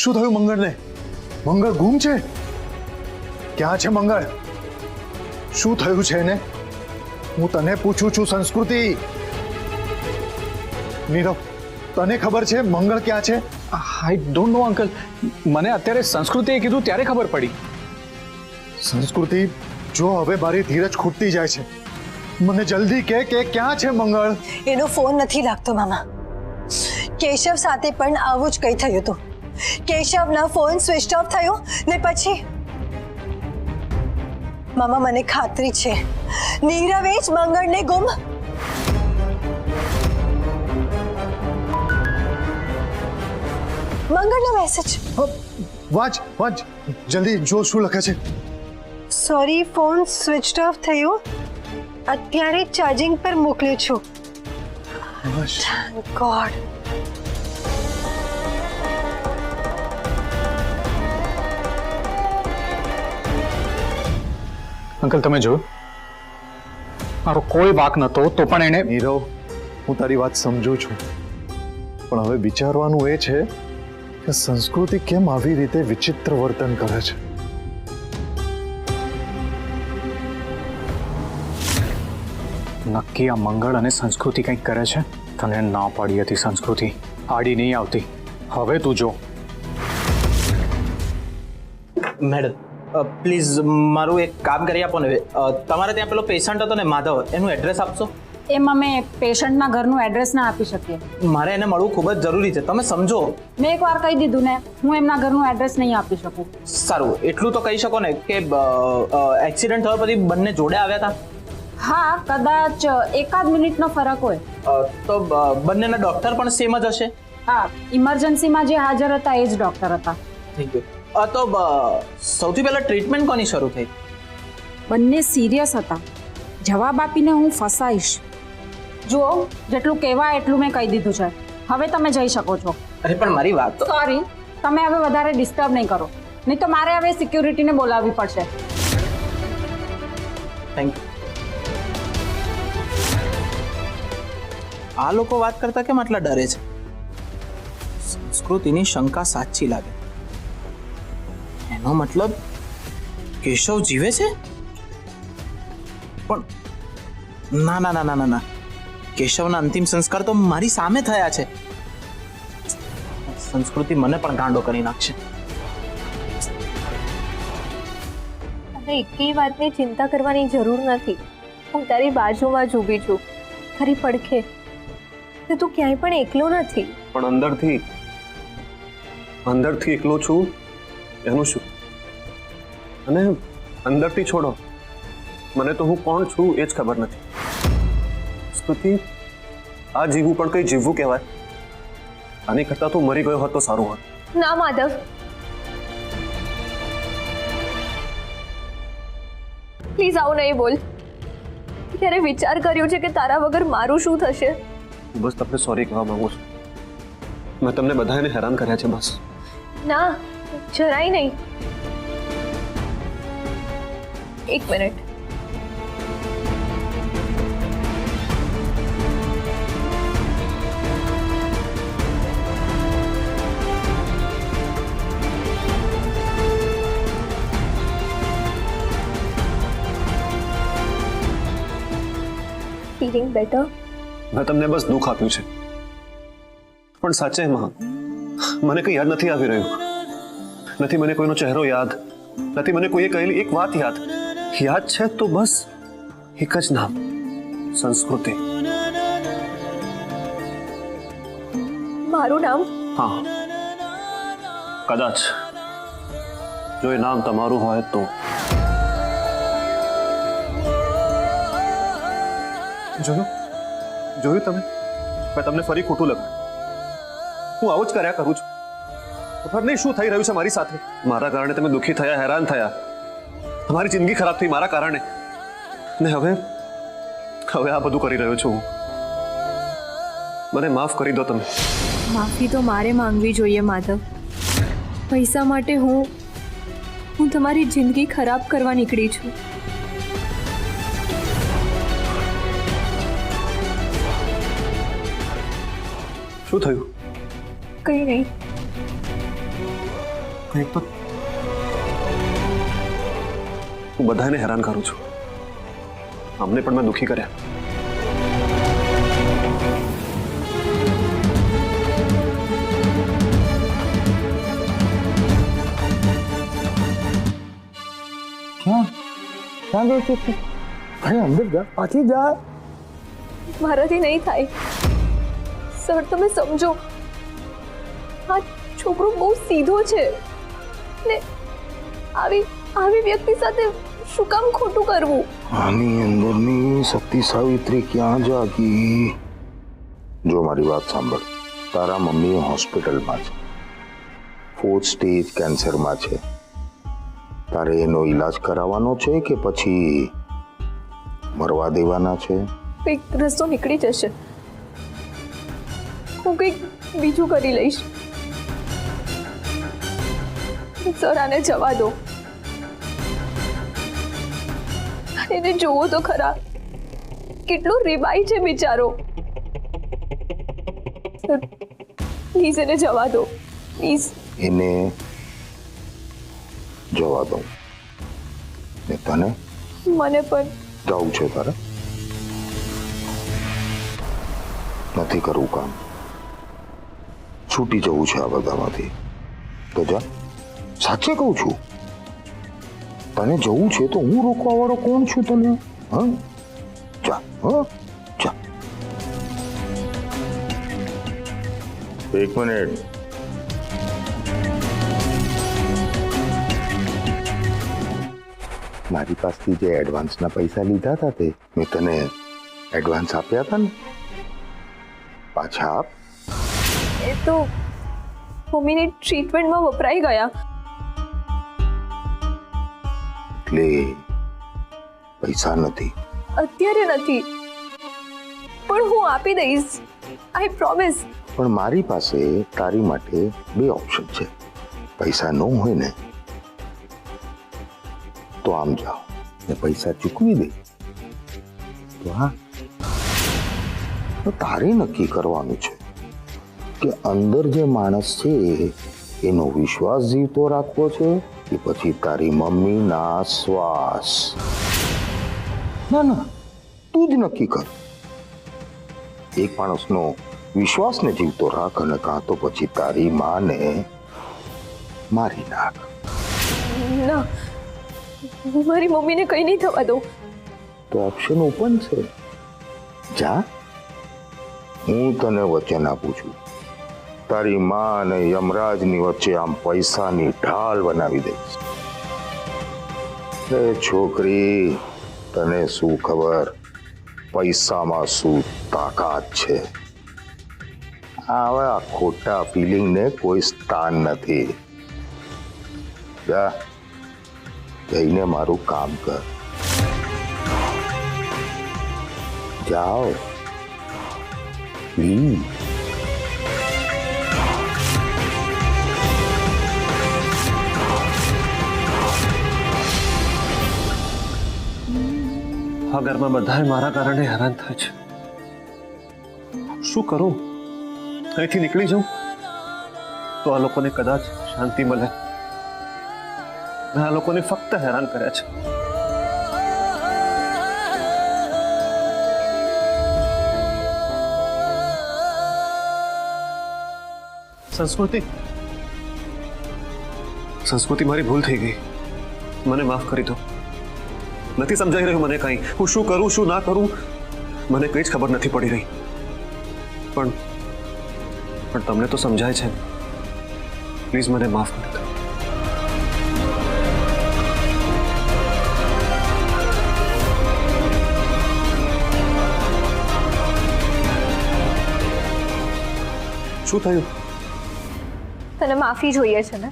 શું થયું મંગળને? મંગળ ગુમ છે? ક્યાં છે મંગળ? શું થયું છે એને? હું તને પૂછું છું સંસ્કૃતિ. નીરવ, તને ખબર છે મંગળ ક્યાં છે? I don't know uncle. મને અત્યારે સંસ્કૃતિએ કીધું ત્યારે ખબર પડી. સંસ્કૃતિ, જો હવે મારી ધીરજ ખૂટતી જાય છે, મને જલ્દી કહે કે ક્યાં છે મંગળ? એનો ફોન નથી લાગતો મામા. કેશવ સાથે પણ આવું જ કંઈ થયું હતું. કેશવનો ફોન સ્વિચ ઓફ થયો ને પછી મામા મને ખાતરી છે નીરવે જ મંગળને ગુમ. મંગળનો મેસેજ વાંચ વાંચ જલ્દી, જો શું લખે છે. સોરી, ફોન સ્વિચ ઓફ થયો, અત્યારે ચાર્જિંગ પર મોકલ્યું છું. Thank God. અંકલ તમે જોયું, મારો કોઈ વાંક નતો તો પણ એને. નીરવ, હું તારી વાત સમજુ છું, પણ હવે વિચારવાનું એ છે કે સંસ્કૃતિ કેમ આવી રીતે વિચિત્ર વર્તન કરે છે. નક્કી આ મંગળ અને સંસ્કૃતિ કંઈક કરે છે. તને ના પાડી હતી સંસ્કૃતિ, આડી નહીં આવતી. હવે તું જો. મેડમ પ્લીઝ મારું એક કામ કરી આપો ને. તમારે ત્યાં પેલો પેશન્ટ હતો ને માધવ, એનું એડ્રેસ આપશો? એમ અમે પેશન્ટના ઘરનું એડ્રેસ ના આપી શકીએ. મારે એને મળવું ખૂબ જ જરૂરી છે, તમે સમજો. મેં એકવાર કહી દીધું ને, હું એમના ઘરનું એડ્રેસ નહીં આપી શકું. સારું, એટલું તો કહી શકો ને કે એક્સિડન્ટ થયો પછી બંને જોડે આવ્યા હતા? હા, કદાચ એકાદ મિનિટનો ફરક હોય. તો બંનેના ડોક્ટર પણ સેમ જ હશે? હા, ઇમરજન્સીમાં જે હાજર હતા એ જ ડોક્ટર હતા. Thank you. તો સૌથી પહેલા ટ્રીટમેન્ટ કોની શરૂ થઈ? બંને સિરિયસ હતા. જવાબ આપીને હું ફસાઈશ. જુઓ, જેટલું કહેવાય એટલું મેં કહી દીધું છે. હવે તમે જઈ શકો છો. અરે પણ મારી વાત તો. સોરી, તમે હવે વધારે ડિસ્ટર્બ નહીં કરો, નહીં તો મારે હવે સિક્યુરિટીને બોલાવવી પડશે. Thank you. આ લોકો વાત કરતા કેમ આટલા ડરે છે? સંસ્કૃતિની શંકા સાચી લાગે. એનો મતલબ કેશવ જીવે છે? પણ ના ના ના ના ના, કેશવના અંતિમ સંસ્કાર તો મારી સામે થયા છે. સંસ્કૃતિ મને પણ ગાંડો કરી નાખશે. હવે એકેય વાતની ચિંતા કરવાની જરૂર નથી. હું તારી બાજુમાં જ ઊભી છું, તારી પડખે. ને તું ક્યાંય પણ એકલો નથી. પણ અંદરથી એકલો છું એનું શું? અને અંદરથી છોડો, મને તો હું કોણ છું એ જ ખબર નથી. સ્તુતિ, આ જીવવું પણ કઈ જીવવું કહેવાય? આની કરતા તો મરી ગયો હોત તો સારું હોત. ના માધવ, પ્લીઝ આવું નહીં બોલ. ક્યારે વિચાર કર્યો છે કે તારા વગર મારું શું થશે? બસ તમને સોરી કહેવા માંગુ છું. મેં તમને બધાને હેરાન કર્યા છે બસ. ના, જરાય નહીં. એક મિનિટ. Feeling better? મેં તમને બસ દુઃખ આપ્યું છે, પણ સાચેમાં મને કંઈ યાદ નથી આવી રહ્યું. નથી મને કોઈનો ચહેરો યાદ, નથી મને કોઈએ કહેલી એક વાત યાદ. યાદ છે તો બસ એક જ નામ, સંસ્કૃતિ. મારું નામ? હા, કદાચ જો એ નામ તમારું હોય તો. જોયું તમે? મેં તમને ફરી ખોટું લગાડ્યું. હું આવું જ કર્યા કરું છું. ખબર નહીં શું થઈ રહ્યું છે મારી સાથે. મારા કારણે તમે દુઃખી થયા, હેરાન થયા, તમારી જિંદગી ખરાબ થઈ મારા કારણે. ને હવે આ બધું કરી રહ્યો છું હું. મને માફ કરી દો તમે. માફી તો મારે માંગવી જોઈએ માધવ. પૈસા માટે હું તમારી જિંદગી ખરાબ કરવા નીકળી છું. શું થયું? કંઈ નહીં. એક તો હું બધાને હેરાન કરું છું, અમને પણ મેં દુખી કર્યા. ક્યાં ગયો છે તું? અરે અંદર જા, પાછી જા. મારાથી નહીં થાય સર, તમે સમજો, આ છોકરો બહુ સીધો છે ને આવી આવી વ્યક્તિ સાથે શું કામ ખોટું કરવું? આની અંદરની સતી સાવિત્રી ક્યાં જાગી? જો મારી વાત સાંભળ, તારા મમ્મી હોસ્પિટલમાં છે, 4th સ્ટેજ કેન્સરમાં છે. તારે એનો ઈલાજ કરાવવાનો છે કે પછી મરવા દેવાના છે? કંઈક રસ્તો નીકળી જશે, હું કંઈક બીજું કરી લઈશ. સર, આને જવા દો. એને જોવો તો ખરા, કેટલો રીબાઈ છે બિચારો. સર, પ્લીઝ એને જવા દો, પ્લીઝ. એને જવા દઉં ને તને મને પણ જવું છે તારે? નથી કરવું કામ, છૂટી જવું છે આ બધામાંથી તો જા. સાચે કહું છું, તને જવું છે તો હું રોકવા વાળો કોણ છું તને? હા, જા. હા, જા. એક મિનિટ. મારી પાસેથી જે એડવાન્સના પૈસા લીધા હતા તે મેં તને એડવાન્સ આપ્યા હતા ને, પાછા આપ. એ તો મમ્મીની ટ્રીટમેન્ટમાં વપરાઈ ગયા. એટલે પૈસા નથી? અત્યારે નથી, પણ હું આપી દઈશ, આઈ પ્રોમિસ. પણ મારી પાસે તારી માટે 2 ઓપ્શન છે. પૈસા ન હોય ને તો આમ જાઓ ને પૈસા ચૂકવી દે તો હા. તો તારે નક્કી કરવાનું છે કે અંદર જે માણસ છે એનો વિશ્વાસ જીવતો રાખવો છે કે પછી તારી મમ્મીના શ્વાસ. ના ના, તું જ નક્કી કર. એક માણસનો વિશ્વાસને જીવતો રાખ અને કાં તો પછી તારી માને મારી નાખ. ના, હું મારી મમ્મીને કંઈ નહીં થવા દઉં. તો ઓપ્શન ઓપન છે, જા. હું તને વચન આપું છું, તારી માં અને યમરાજની વચ્ચે આમ પૈસાની ઢાલ બનાવી દઈશ. એ છોકરી, તને શું ખબર પૈસામાં શું તાકાત છે? આવા ખોટા ફિલિંગને કોઈ સ્થાન નથી. જા, જઈને મારું કામ કર. જાઓ પ્લીઝ. આ ઘરમાં બધાએ મારા કારણે હેરાન થાય છે. શું કરું? અહીંથી નીકળી જાઉં તો આ લોકોને કદાચ શાંતિ મળે. મેં આ લોકોને ફક્ત હેરાન કર્યા છે. સંસ્કૃતિ, મારી ભૂલ થઈ ગઈ, મને માફ કરી દો. નથી સમજાઈ રહ્યું મને કાંઈ. હું શું કરું શું ના કરું મને કંઈ જ ખબર નથી પડી રહી. પણ તમને તો સમજાય છે. પ્લીઝ મને માફ કરી દો. શું થયું? તને માફી જોઈએ છે ને?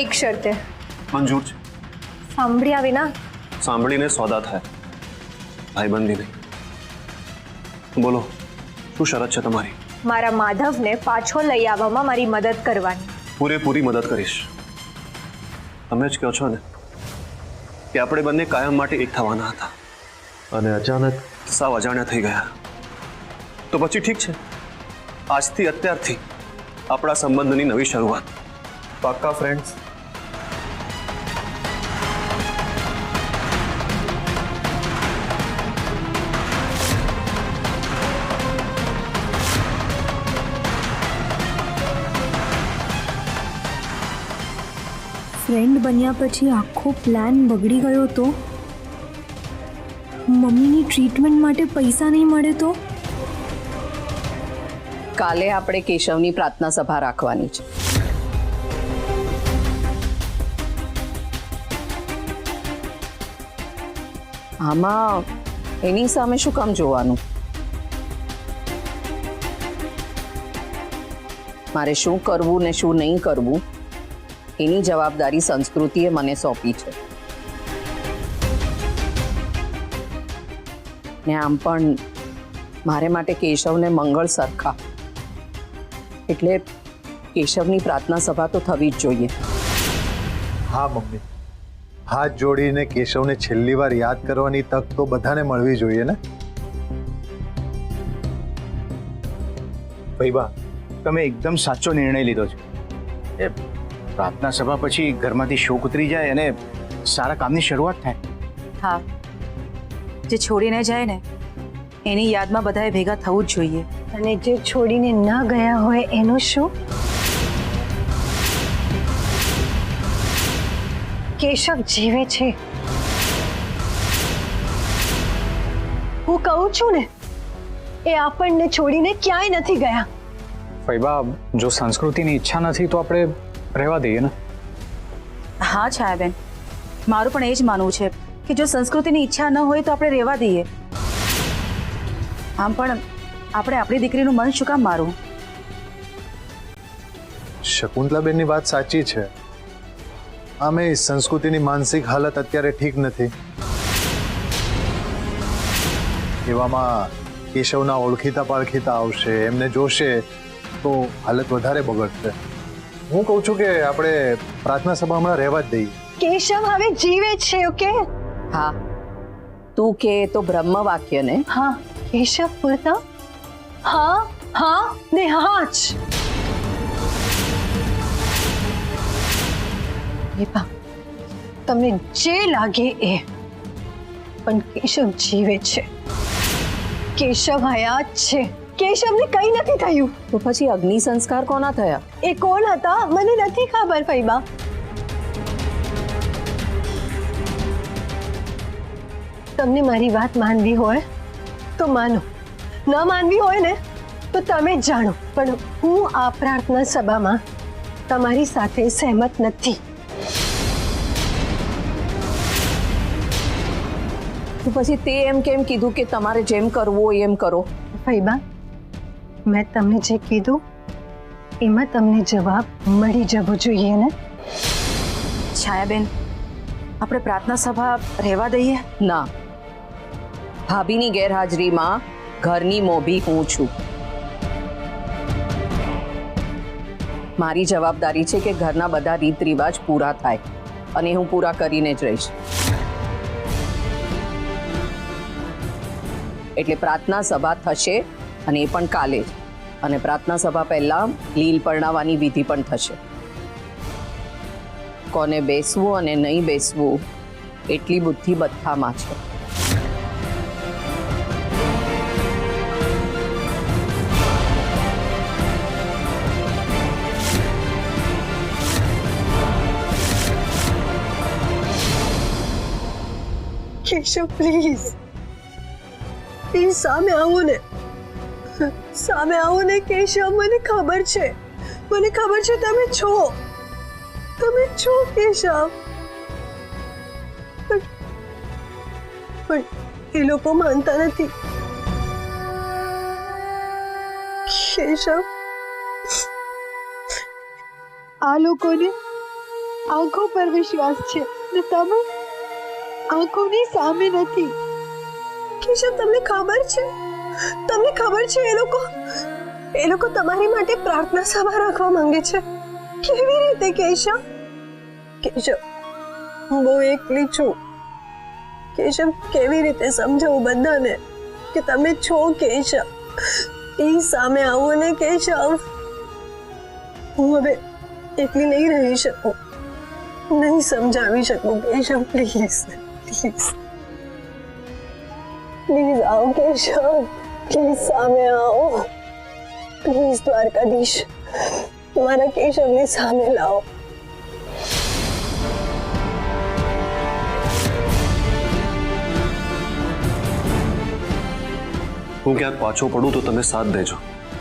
એક શરતે. મંજૂર છે. સાંભળ્યા વિના? સાંભળીને સોદા થાય, ભાઈબંધી નહીં. બોલો, શું શરત છે તમારી? મારા માધવને પાછો લઈ આવવામાં મારી મદદ કરવાની. પૂરેપૂરી મદદ કરીશ. તમે જ કહો છો ને કે આપણે બંને કાયમ માટે એક થવાના હતા અને અચાનક સાવ અજાણ્યા થઈ ગયા. તો પછી ઠીક છે, આજથી અત્યારથી આપણા સંબંધની નવી શરૂઆત. પાક્કા ફ્રેન્ડ્સ? ફ્રેન્ડ બન્યા પછી આખો પ્લાન બગડી ગયો તો મમ્મીની ટ્રીટમેન્ટ માટે પૈસા નહીં મળે તો કાલે આપણે કેશવની પ્રાર્થના સભા રાખવાની છે. આમાં એની સામે શું કામ જોવાનું? મારે શું કરવું ને શું નહીં કરવું એની જવાબદારી સંસ્કૃતિએ મને સોંપી છે. ને આમ પણ મારે માટે કેશવને મંગળ સરખા, એટલે કેશવની પ્રાર્થના સભા તો થવી જ જોઈએ. હા મમ્મી, હાથ જોડીને કેશવને છેલ્લી વાર યાદ કરવાની તક તો બધાને મળવી જોઈએ ને. ભાઈબા, તમે એકદમ સાચો નિર્ણય લીધો છે. એ પ્રાર્થના સભા પછી ઘરમાંથી શોક ઉતરી જાય અને સારા કામની શરૂઆત થાય. હા, જે છોડીને જાય ને એની યાદમાં બધાએ ભેગા થવું જ જોઈએ. અને જે છોડીને ન ગયા હોય એનું શું? કેશવ જીવે છે. હું કહું છું ને, એ આપણને છોડીને ક્યાંય નથી ગયા. ભાઈબા, જો સંસ્કૃતિની ઈચ્છા નથી તો આપણે રહેવા દઈએ ને. હા છાયાબેન, મારું પણ એ જ માનવું છે કે જો સંસ્કૃતિની ઈચ્છા ન હોય તો આપણે રહેવા દઈએ. આમ પણ આપણે આપણી દીકરીનું મન શું કામ મારવું? શકુંતલાબેનની વાત સાચી છે. આમે સંસ્કૃતિની માનસિક હાલત અત્યારે ઠીક નથી. એવામાં કેશવના ઓળખીતા પાળખીતા આવશે, એમને જોશે તો હાલત વધારે બગડશે. હું કહું છું કે આપણે પ્રાર્થના સભા હમણાં રહેવા જ દઈએ. કેશવ હવે જીવે છે. ઓકે? હા, તું કે તો બ્રહ્મ વાક્ય ને. હા, કેશવ બોલતા હા હા ને હા જ. વિભા, તમને જે લાગે એ, પણ કેશવ જીવે છે. કેશવ હયાત છે. કેશવને કંઈ નથી થયું. તો પછી અગ્નિ સંસ્કાર કોના થયા? એ કોણ હતા મને નથી ખબર. ફૈબા, તમને મારી વાત માનવી હોય તો માનો, ન માનવી હોય ને તો તમે જ જાણો. પણ હું આ પ્રાર્થના સભામાં તમારી સાથે સહેમત નથી. તો પછી તે એમ કેમ કીધું કે તમારે જેમ કરવું હોય એમ કરો? ફૈબા, મેં તમને જે કીધું એમાં તમને જવાબ મળી જવો જોઈએ ને. છાયાબેન, આપણે પ્રાર્થના સભા રહેવા દઈએ? ના, ભાભીની ગેરહાજરીમાં ઘરની મોભી હું છું. મારી જવાબદારી છે કે ઘરના બધા રીત રિવાજ પૂરા થાય, અને હું પૂરા કરીને જ રહીશ. એટલે પ્રાર્થના સભા થશે, અને એ પણ કાલે જ. અને પ્રાર્થના સભા પહેલા લીલ પરણાવવાની વિધિ પણ થશે. કોને બેસવું અને નહીં બેસવું એટલી બુદ્ધિ બધામાં છે. કેશવ, પ્લીઝ પ્લીઝ સામે આવો ને. સામે આવો ને કેશવ. મને ખબર છે તમે છો કેશવ. પણ એ લોકો માનતા નથી. કેશવ, આ લોકોને આંખો પર વિશ્વાસ છે ને તમે આંખોની સામે નથી. કેશવ, તમને ખબર છે એ લોકો તમારી માટે પ્રાર્થના સભા રાખવા માંગે છે. કેવી રીતે કેશવ? હું બહુ એકલી છું. કેશવ, કેવી રીતે સમજાવું બધાને કે તમે છો કેશવ? પ્લીઝ સામે આવો ને કેશવ. હું એકલી નહીં રહી શકું, નહીં સમજાવી શકું. કેશવ પ્લીઝ પ્લીઝ પ્લીઝ આવો કેશવ, પ્લીઝ સામે આવો, પ્લીઝ દ્વારકાધીશ મારા કેશવને સામે લાવો. હું ક્યાંક પાછો પડું તો તમે સાથ દેજો.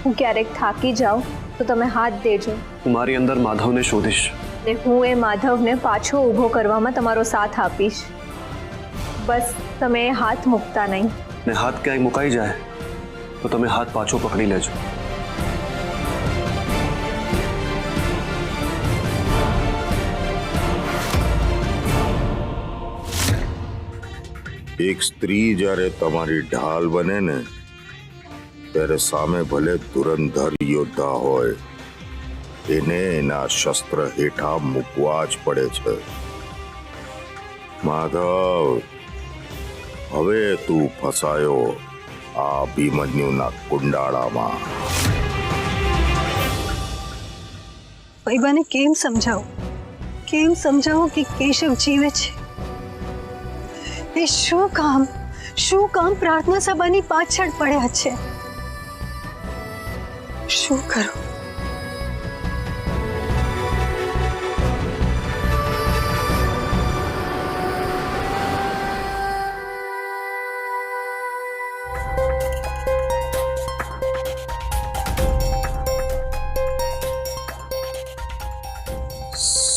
હું ક્યારેક થાકી જાઉં તો તમે હાથ દેજો, હું મારી અંદર માધવને શોધીશ. ને હું એ માધવને પાછો ઊભો કરવામાં તમારો સાથ આપીશ. બસ તમે એ હાથ મૂકતા નહીં. ને હાથ ક્યાંય મુકાઈ જાય તો તમે હાથ પાછો પકડી લેજો. એક સ્ત્રી જ્યારે તમારી ઢાલ બને ને ત્યારે સામે ભલે ધુરંધર યોદ્ધા હોય, એને એના શસ્ત્ર હેઠા મૂકવા જ પડે છે. માધવ, હવે તું ફસાયો આ અભિમન્યુના કુંડાળામાં. પૈબાને કેમ સમજાવો કે કેશવ જીવે છે? એ શું કામ પ્રાર્થના સભાની પાછળ પડ્યા છે? શું કરું?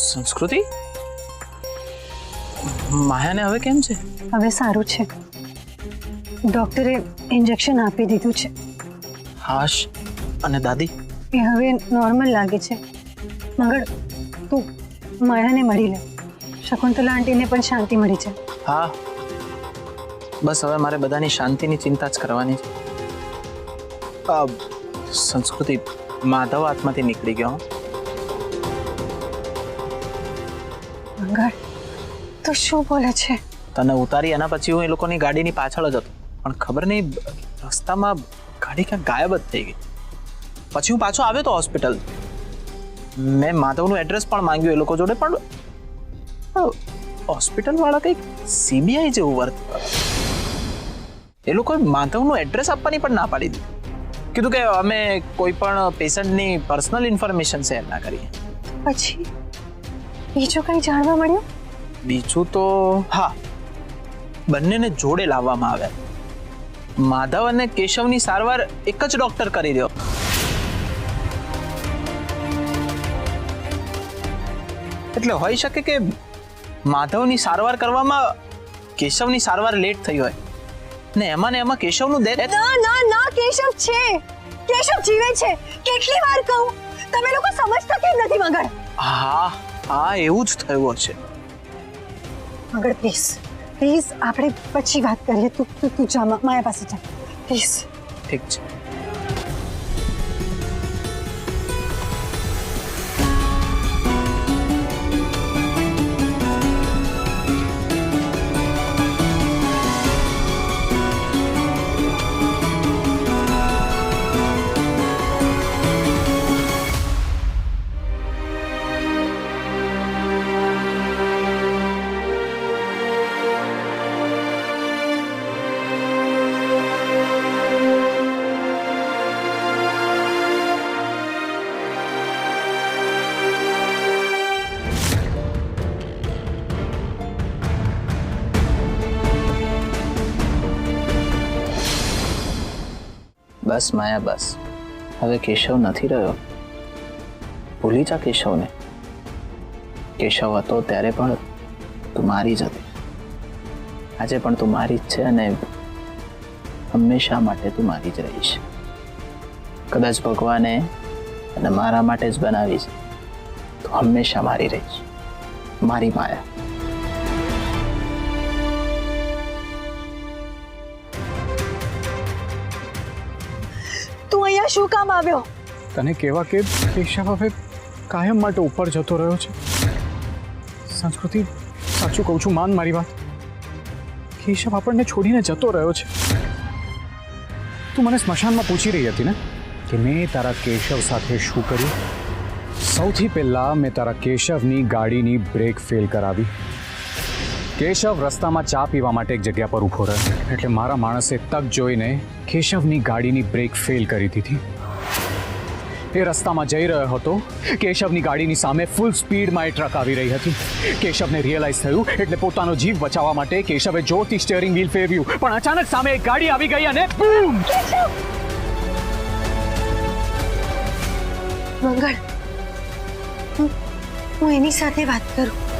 સંસ્કૃતિ, માયાને હવે કેમ છે? હવે સારું છે. ડોક્ટરે ઇન્જેક્શન આપી દીધું છે. હાશ અને દાદી? એ હવે નોર્મલ લાગે છે. મંગળ, તું માયાને મળી લે. શકુંતલા આંટીને પણ શાંતિ મળી છે. હા, બસ હવે મારે બધાની શાંતિની ચિંતા જ કરવાની છે. સંસ્કૃતિ, માધવ હાથમાંથી નીકળી ગયો. મંગળ, તું શું બોલે છે? તને ઉતારી એના પછી હું એ લોકોની ગાડીની પાછળ જ હતો, પણ ખબર નહીં રસ્તામાં ગાડી ક્યાંક ગાયબ જ થઈ ગઈ. પછી હું પાછો આવ્યો તો હોસ્પિટલ. મેં માધવનું એડ્રેસ પણ માંગ્યું એ લોકો જોડે, પણ હોસ્પિટલ વાળા કંઈક સીબીઆઈ જેવું વર્ત. એ લોકોએ માધવનું એડ્રેસ આપવાની પણ ના પાડી દીધી. કીધું કે અમે કોઈ પણ પેશન્ટની પર્સનલ ઇન્ફોર્મેશન શેર ના કરીએ. પછી બીજું કંઈ જાણવા મળ્યું? બીજું તો હા, બંનેને જોડે લાવવામાં આવ્યા. માધવ અને કેશવની સારવાર એક જ ડોક્ટર કરી રહ્યો. એટલે હોઈ શકે કે માધવની સારવાર કરવામાં કેશવની સારવાર લેટ થઈ હોય ને એમાં કેશવનું ડેથ. ના, કેશવ છે. કેશવ જીવે છે. કેટલી વાર કહું, તમે લોકો સમજતા કેમ નથી? મંગળ, હા, એવું જ થયું હશે. મંગળ પ્લીઝ આપણે પછી વાત કરીએ. તું જા, માયા પાસે જા પ્લીઝ. ઠીક છે. બસ માયા, બસ હવે કેશવ નથી રહ્યો. ભૂલી જા કેશવને. કેશવ હતો ત્યારે પણ તું મારી જ હતી, આજે પણ તું મારી જ છે અને હંમેશા માટે તું મારી જ રહીશ. કદાચ ભગવાને અને મારા માટે જ બનાવી છે, તું હંમેશા મારી રહીશ, મારી માયા. શું કામ આવ્યો? તને કહેવા કે કેશવ હવે કાયમ માટે ઉપર જતો રહ્યો છે. સંસ્કૃતિ, સાચું કહું છું, માન મારી વાત. કેશવ આપણને છોડીને જતો રહ્યો છે. તું મને સ્મશાનમાં પૂછી રહી હતી ને કે મેં તારા કેશવ સાથે શું કર્યું? સૌથી પહેલા મેં તારા કેશવની ગાડીની બ્રેક ફેલ કરાવી. કેશવ રસ્તામાં ચા પીવા માટે એક જગ્યા પર ઊભો રહ્યો એટલે મારા માણસે તક જોઈને કેશવની ગાડીની બ્રેક ફેલ કરી દીધી. એ રસ્તામાં જઈ રહ્યો હતો. કેશવની ગાડીની સામે ફૂલ સ્પીડમાં એ ટ્રક આવી રહી હતી. કેશવને રિયલાઇઝ થયું એટલે પોતાનો જીવ બચાવવા માટે કેશવે જોરથી સ્ટીયરિંગ વ્હીલ ફેરવ્યું, પણ અચાનક સામે એક ગાડી આવી ગઈ અને બૂમ! મંગળ, હું એની સાથે વાત કરું.